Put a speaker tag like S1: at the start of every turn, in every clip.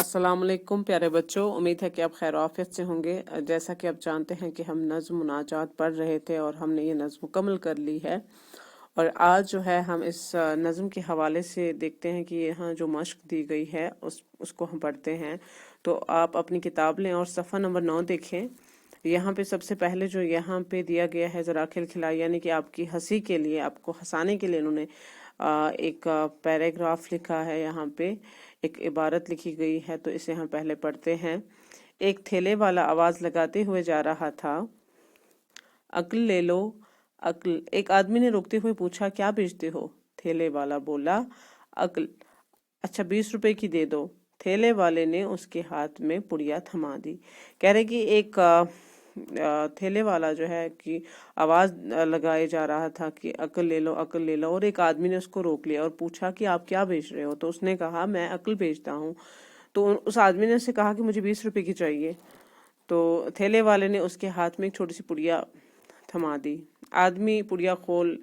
S1: अस्सलाम वालेकुम प्यारे बच्चों, उम्मीद है कि आप खैर आफियत से होंगे। जैसा कि आप जानते हैं कि हम नज़्म मुनाजात पढ़ रहे थे और हमने ये नज़्म मुकम्मल कर ली है। और आज जो है हम इस नज़्म के हवाले से देखते हैं कि यहाँ जो मश्क दी गई है उसको हम पढ़ते हैं। तो आप अपनी किताब लें और सफ़ा नंबर 9 देखें। यहाँ पे सबसे पहले जो यहाँ पे दिया गया है ज़रा खिलखिलाई, यानी कि आपकी हंसी के लिए, आपको हंसाने के लिए उन्होंने एक पैराग्राफ लिखा है। यहाँ पे एक इबारत लिखी गई है, तो इसे हम पहले पढ़ते हैं। एक ठेले वाला आवाज लगाते हुए जा रहा था, अक्ल ले लो अक्ल। एक आदमी ने रोकते हुए पूछा, क्या बेचते हो? ठेले वाला बोला, अक्ल। अच्छा, 20 रुपए की दे दो। ठेले वाले ने उसके हाथ में पुड़िया थमा दी। कह रहे कि एक ठेले वाला जो है कि आवाज लगाए जा रहा था कि अक्ल ले लो अक्ल ले लो, और एक आदमी ने उसको रोक लिया और पूछा कि आप क्या बेच रहे हो? तो उसने कहा, मैं अक्ल बेचता हूँ। तो उस आदमी ने उससे कहा कि मुझे 20 रुपए की चाहिए। तो ठेले वाले ने उसके हाथ में एक छोटी सी पुड़िया थमा दी। आदमी पुड़िया खोल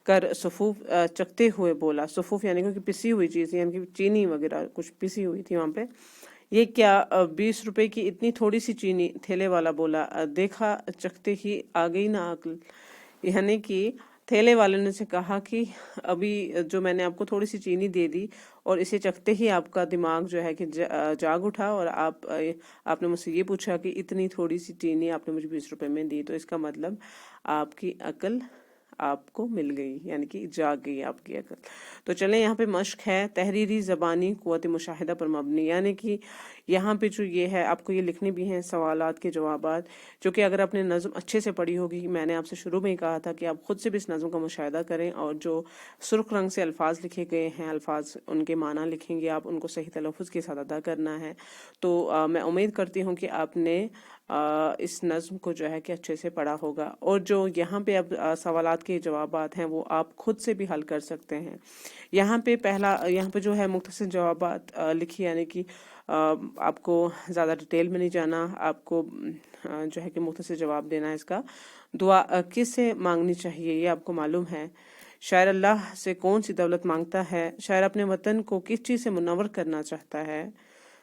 S1: कर सफूफ चखते हुए बोला, सफूफ यानी कि पिसी हुई चीज, यानी कि चीनी वगैरह कुछ पिसी हुई थी वहां पे। ये क्या 20 रुपए की इतनी थोड़ी सी चीनी? ठेले वाला बोला, देखा चखते ही आ गई ना अक्ल। यानी कि ठेले वाले ने से कहा कि अभी जो मैंने आपको थोड़ी सी चीनी दे दी और इसे चखते ही आपका दिमाग जो है कि जाग उठा, और आपने मुझसे ये पूछा कि इतनी थोड़ी सी चीनी आपने मुझे 20 रुपए में दी, तो इसका मतलब आपकी अकल आपको मिल गई, यानी कि जाग गई आपकी अकल। तो चलें, यहाँ पे मश्क है तहरीरी ज़बानी क़ुव्वत मुशाहिदा पर मबनी, यानी कि यहाँ पे जो ये है आपको ये लिखने भी हैं सवालात के जवाबात, जो कि अगर आपने नज़्म अच्छे से पढ़ी होगी, मैंने आपसे शुरू में ही कहा था कि आप खुद से भी इस नज़्म का मुशाहिदा करें, और जो सुर्ख रंग से अल्फाज लिखे गए हैं, अल्फाज उनके माना लिखेंगे आप, उनको सही तलफ़ुज़ के साथ अदा करना है। तो मैं उम्मीद करती हूँ कि आपने इस नज़्म को जो है कि अच्छे से पढ़ा होगा, और जो यहाँ पे अब सवालात के जवाबात हैं वो आप खुद से भी हल कर सकते हैं। यहाँ पे पहला, यहाँ पे जो है मुख्तसर जवाबात लिखी, यानी कि आपको ज़्यादा डिटेल में नहीं जाना, आपको जो है कि मुख्तसर जवाब देना है इसका। दुआ किससे मांगनी चाहिए, ये आपको मालूम है। शायर अल्लाह से कौन सी दौलत मांगता है? शायर अपने वतन को किस चीज़ से मुनव्वर करना चाहता है?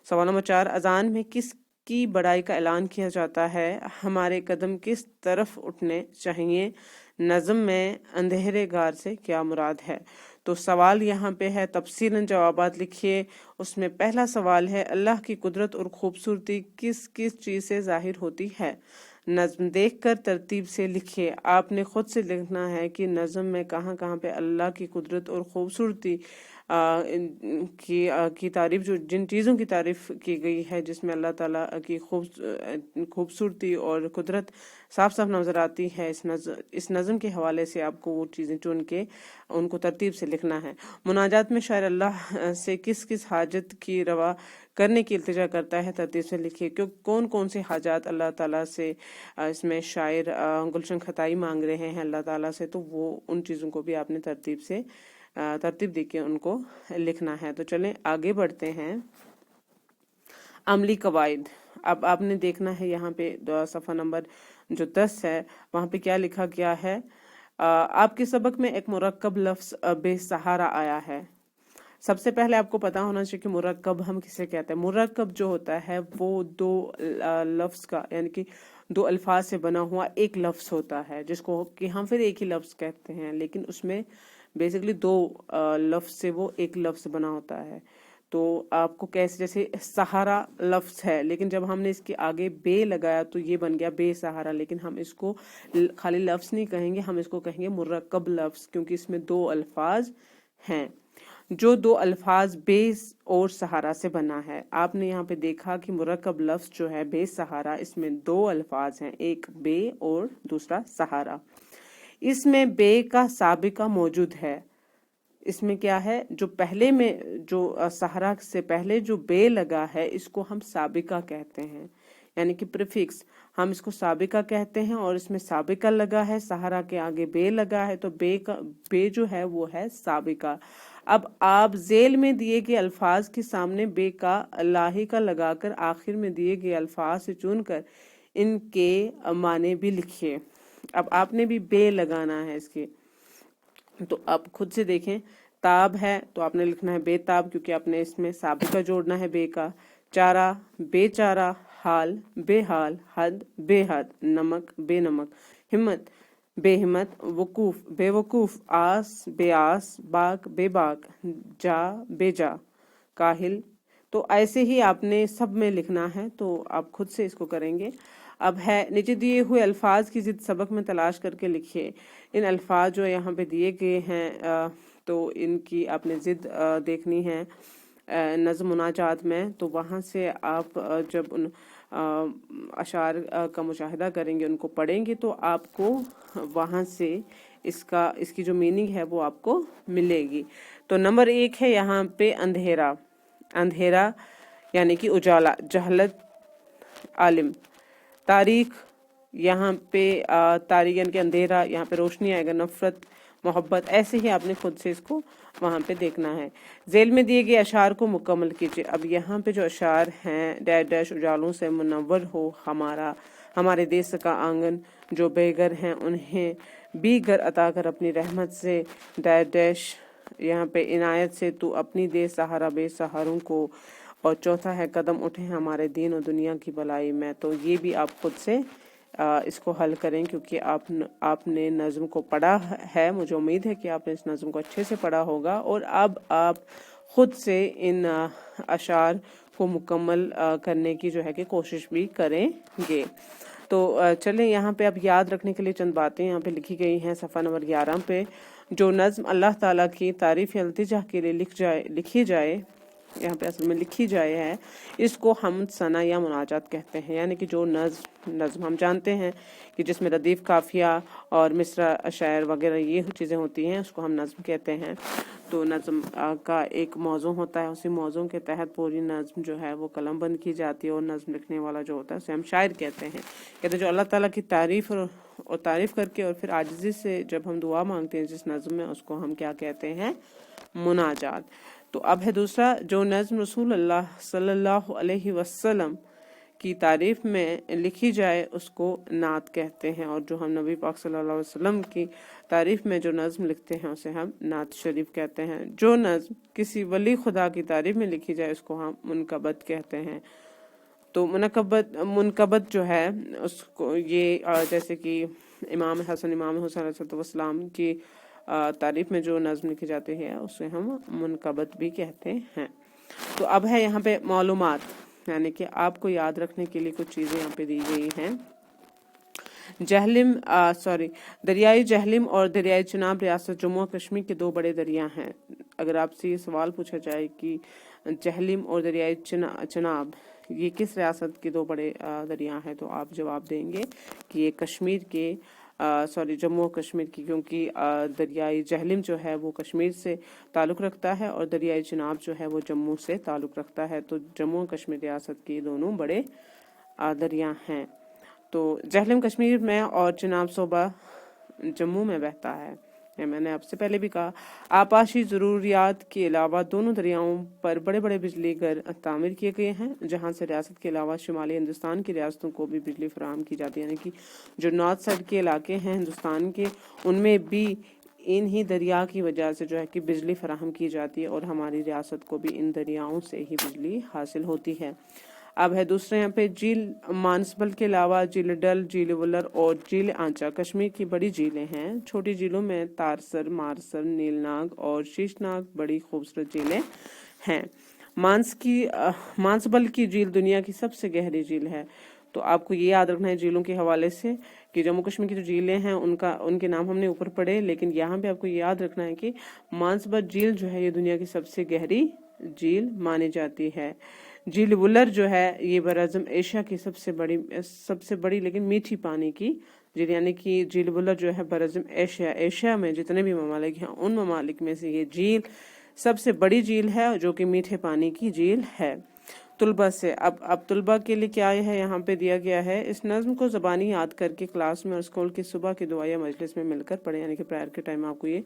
S1: सवाल नंबर 4, अजान में किस की बड़ाई का ऐलान किया जाता है? हमारे कदम किस तरफ उठने चाहिए? नज़म में अंधेरे गार से क्या मुराद है? तो सवाल यहाँ पे है, तफसीलन जवाबात लिखिए। उसमें पहला सवाल है, अल्लाह की कुदरत और खूबसूरती किस किस चीज़ से जाहिर होती है? नज़्म देखकर तरतीब से लिखिए। आपने खुद से लिखना है कि नज़्म में कहाँ कहाँ पे अल्लाह की कुदरत और खूबसूरती की तारीफ, जो जिन चीज़ों की तारीफ की गई है जिसमें अल्लाह ताला की खूबसूरती और कुदरत साफ साफ नज़र आती है, इस नज़्म के हवाले से आपको वो चीज़ें चुन के उनको तरतीब से लिखना है। मुनाजात में शायर अल्लाह से किस किस हाजत की रवा करने की इल्तिजा करता है? तरतीब से लिखिए। क्यों कौन कौन से हाजात अल्लाह ताला से इसमें शायर गुलशन खताई मांग रहे हैं अल्लाह ताला से, तो वो उन चीज़ों को भी आपने तरतीब दे के उनको लिखना है। तो चलें आगे बढ़ते हैं। अमली कवायद, अब आपने देखना है यहाँ पे सफ़ा नंबर जो 10 है वहाँ पे क्या लिखा गया है। आपके सबक में एक मुरक्कब लफ्ज़ बेसहारा आया है। सबसे पहले आपको पता होना चाहिए कि मुरक्कब हम किसे कहते हैं। मुरक्कब जो होता है वो दो लफ्ज़ का, यानी कि दो अल्फाज से बना हुआ एक लफ्ज़ होता है, जिसको कि हम फिर एक ही लफ्ज़ कहते हैं, लेकिन उसमें बेसिकली दो लफ्ज़ से वो एक लफ्ज़ बना होता है। तो आपको कैसे, जैसे सहारा लफ्ज़ है, लेकिन जब हमने इसके आगे बे लगाया तो ये बन गया बेसहारा, लेकिन हम इसको खाली लफ्ज़ नहीं कहेंगे, हम इसको कहेंगे मुरक्कब लफ्ज़, क्योंकि इसमें दो अल्फाज हैं। जो दो अल्फाज बेस और सहारा से बना है। आपने यहाँ पे देखा कि मुरक्कब लफ्ज़ जो है बेस सहारा, इसमें दो अल्फाज हैं, एक बे और दूसरा सहारा। इसमें बे का साबिका मौजूद है। इसमें क्या है, जो पहले में जो सहारा से पहले जो बे लगा है इसको हम साबिका कहते हैं, यानी कि प्रीफिक्स, हम इसको साबिका कहते हैं। और इसमें साबिका लगा है, सहारा के आगे बे लगा है, तो बे जो है वो है साबिका। अब आप जेल में दिए गए अल्फाज के सामने बे का लाहिका लगाकर आखिर में दिए गए अल्फाज से चुनकर इनके माने भी लिखिए। अब आपने भी बे लगाना है इसके, तो आप खुद से देखें। ताब है तो आपने लिखना है बेताब, क्योंकि आपने इसमें साबिका जोड़ना है बे का। चारा बेचारा, हाल बेहाल, हद बेहद, नमक बेनमक, हिम्मत बेहिम्मत, वकूफ बेवकूफ, आस बेआस, बाग बेबाक, जा बेजा, काहिल। तो ऐसे ही आपने सब में लिखना है, तो आप खुद से इसको करेंगे। अब है नीचे दिए हुए अल्फाज की जिद सबक में तलाश करके लिखिए। इन अल्फाज जो यहाँ पे दिए गए हैं तो इनकी आपने जिद देखनी है नज़्म मुनाजात में। तो वहाँ से आप जब उन अशार का मुशाहिदा करेंगे, उनको पढ़ेंगे, तो आपको वहाँ से इसकी जो मीनिंग है वो आपको मिलेगी। तो नंबर 1 है यहाँ पे अंधेरा। अंधेरा यानी कि उजाला, जहलत आलिम। तारीख यहाँ पे तारीख यानी कि अंधेरा, यहाँ पे रोशनी आएगा, नफरत मोहब्बत। ऐसे ही आपने खुद से इसको वहाँ पे देखना है। जेल में दिए गए अशार को मुकम्मल कीजिए। अब यहाँ पे जो अशार हैं, डैश डैश उजालों से मुनव्वर हो हमारे देश का आंगन, जो बेघर हैं उन्हें भी घर अता कर अपनी रहमत से, डैश डैश यहाँ पे इनायत से तू अपनी दे सहारा बेसहारों को। और चौथा है कदम उठे हमारे दीन और दुनिया की भलाई में। तो ये भी आप खुद से इसको हल करें, क्योंकि आपने नज़्म को पढ़ा है। मुझे उम्मीद है कि आपने इस नज़्म को अच्छे से पढ़ा होगा और अब आप खुद से इन अशार को मुकम्मल करने की जो है कि कोशिश भी करेंगे। तो चलें, यहाँ पे अब याद रखने के लिए चंद बातें यहाँ पे लिखी गई हैं सफ़ा नंबर 11 पे। जो नज़्म अल्लाह ताला की तारीफ़ या इल्तिजा के लिए लिखी जाए, यहाँ पे असल में लिखी जाए है, इसको हम सना या मुनाजात कहते हैं। यानी कि जो नज़्म हम जानते हैं कि जिसमें रदीफ, काफिया और मिसरा, शायर वगैरह ये चीज़ें होती हैं, उसको हम नज़्म कहते हैं। तो नज़्म का एक मौजू होता है, उसी मौजू के तहत पूरी नज़्म जो है वो कलम बंद की जाती है और नज़्म लिखने वाला जो होता है उसे हम शायर कहते हैं। जो अल्लाह ताला की तारीफ़ और तारीफ़ करके और फिर आजिज़ी से जब हम दुआ मांगते हैं जिस नज़्म में, उसको हम क्या कहते हैं? मुनाजात। तो अब है दूसरा, जो नज़्म रसूल अल्लाह सल्लल्लाहु अलैहि वसल्लम की तारीफ़ में लिखी जाए उसको नात कहते हैं। और जो हम नबी पाक सल्लल्लाहु अलैहि वसल्लम की तारीफ़ में जो नज़्म लिखते हैं उसे हम नात शरीफ कहते हैं। जो नज़्म किसी वली खुदा की तारीफ़ में लिखी जाए उसको हम मुनकबत कहते हैं। तो मुनकबत जो है उसको ये जैसे कि इमाम हसन, इमाम हुसैन अलैहिस्सलाम की तारीफ में जो नज़्म लिखी जाती है उसे हम मुनकबत भी कहते हैं। तो अब है यहाँ पे मालूमात, यानी कि आपको याद रखने के लिए कुछ चीज़ें यहाँ पे दी गई हैं। दरियाई जहलिम और दरियाई चिनाब रियासत जम्मू और कश्मीर के 2 बड़े दरिया हैं। अगर आपसे ये सवाल पूछा जाए कि जहलिम और दरियाई चिनाब ये किस रियासत के 2 बड़े दरिया हैं, तो आप जवाब देंगे कि ये कश्मीर के जम्मू और कश्मीर की, क्योंकि दरियाई जहलिम जो है वो कश्मीर से ताल्लुक़ रखता है और दरियाई चिनाब जो है वो जम्मू से ताल्लुक़ रखता है। तो जम्मू और कश्मीर रियासत के दोनों बड़े दरिया हैं। तो जहलिम कश्मीर में और चिनाब सूबा जम्मू में बहता है। मैंने आपसे पहले भी कहा, आपाशी ज़रूरियात के अलावा दोनों दरियाओं पर बड़े बड़े बिजली घर तामीर किए गए हैं, जहां से रियासत के अलावा शुमाली हिंदुस्तान की रियासतों को भी बिजली फराहम की जाती है। यानी कि जो नॉर्थ साइड के इलाके हैं हिंदुस्तान के, उनमें भी इन ही दरिया की वजह से जो है कि बिजली फराहम की जाती है और हमारी रियासत को भी इन दरियाओं से ही बिजली हासिल होती है। अब है दूसरे यहाँ पे झील मानसबल के अलावा झील डल, झील वुलर और झील आंचा कश्मीर की बड़ी झीलें हैं। छोटी झीलों में तारसर, मारसर, नीलनाग और शीशनाग बड़ी खूबसूरत झीलें हैं। मानसबल की झील दुनिया की सबसे गहरी झील है। तो आपको ये याद रखना है झीलों के हवाले से कि जम्मू कश्मीर की जो झीलें हैं उनके नाम हमने ऊपर पढ़े, लेकिन यहाँ पे आपको याद रखना है कि मानसबल झील जो है ये दुनिया की सबसे गहरी झील मानी जाती है। झील वुलर जो है ये बराज़म एशिया की सबसे बड़ी लेकिन मीठी पानी की झील, यानी कि झील वुलर जो है बराज़म एशिया में जितने भी ममालिक हैं उन ममालिक में से ये झील सबसे बड़ी झील है जो कि मीठे पानी की झील है। तुलबा से अब तुलबा के लिए क्या है यहाँ पे दिया गया है, इस नज़्म को ज़बानी याद करके क्लास में और स्कूल की सुबह की दुआ या मजलिस में मिलकर पढ़े। यानी कि प्रायर के टाइम आपको ये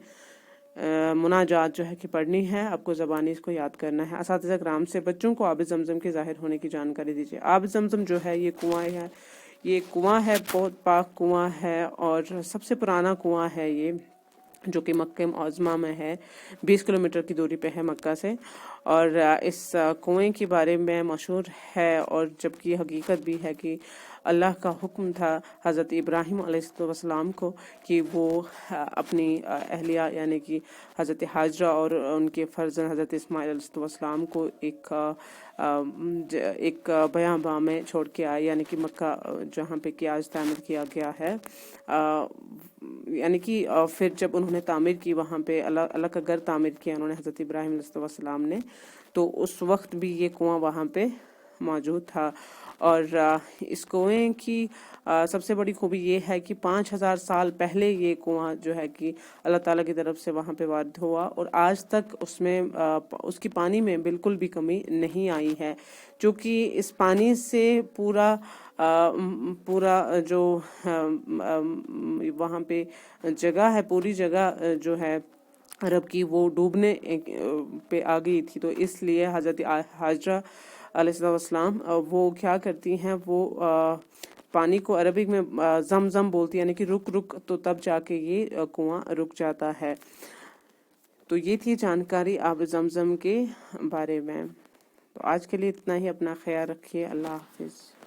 S1: मुनाजात जो है कि पढ़नी है, आपको ज़बानी इसको याद करना है। असातिज़ा कराम से बच्चों को आब ज़मज़म के ज़ाहिर होने की जानकारी दीजिए। आब ज़मज़म जो है ये कुआं है, बहुत पाक कुआं है और सबसे पुराना कुआं है ये جو کہ مکہ معظمہ میں ہے، 20 کلومیٹر کی دوری پہ ہے مکہ سے۔ اور اس کنویں کے بارے میں مشہور ہے، اور جبکہ حقیقت بھی ہے کہ اللہ کا حکم تھا حضرت ابراہیم علیہ السلام کو کہ وہ اپنی اہلیہ یعنی کہ حضرت حاجرہ اور ان کے فرزند حضرت اسماعیل علیہ السلام کو ایک بیاباں میں چھوڑ کے آئے، یعنی کہ مکہ جہاں پہ کہ آج تعمیر کیا گیا ہے، یعنی کہ پھر جب انہوں نے تعمیر کی وہاں پہ اللہ کا گھر تعمیر کیا انہوں نے حضرت ابراہیم علیہ السلام نے، تو اس وقت بھی یہ کنواں وہاں پہ موجود تھا۔ اور اس کنویں کی سب سے بڑی خوبی یہ ہے کہ 5000 سال پہلے یہ کنواں جو ہے کہ اللہ تعالیٰ کی طرف سے وہاں پہ وارد ہوا، اور آج تک اس کی پانی میں بالکل بھی کمی نہیں آئی ہے، چونکہ اس پانی سے پورا جو وہاں پہ جگہ ہے، پوری جگہ جو ہے عرب کی وہ ڈوبنے پہ آ گئی تھی، تو اس لیے حضرت حاجرہ علیہ السلام وہ کیا کرتی ہیں، وہ پانی کو عربک میں زمزم بولتی ہیں، یعنی کہ رک رک، تو تب جا کے یہ کنواں رک جاتا ہے۔ تو یہ تھی جانکاری آب زمزم کے بارے میں۔ تو آج کے لیے اتنا ہی، اپنا خیال رکھیے، اللہ حافظ۔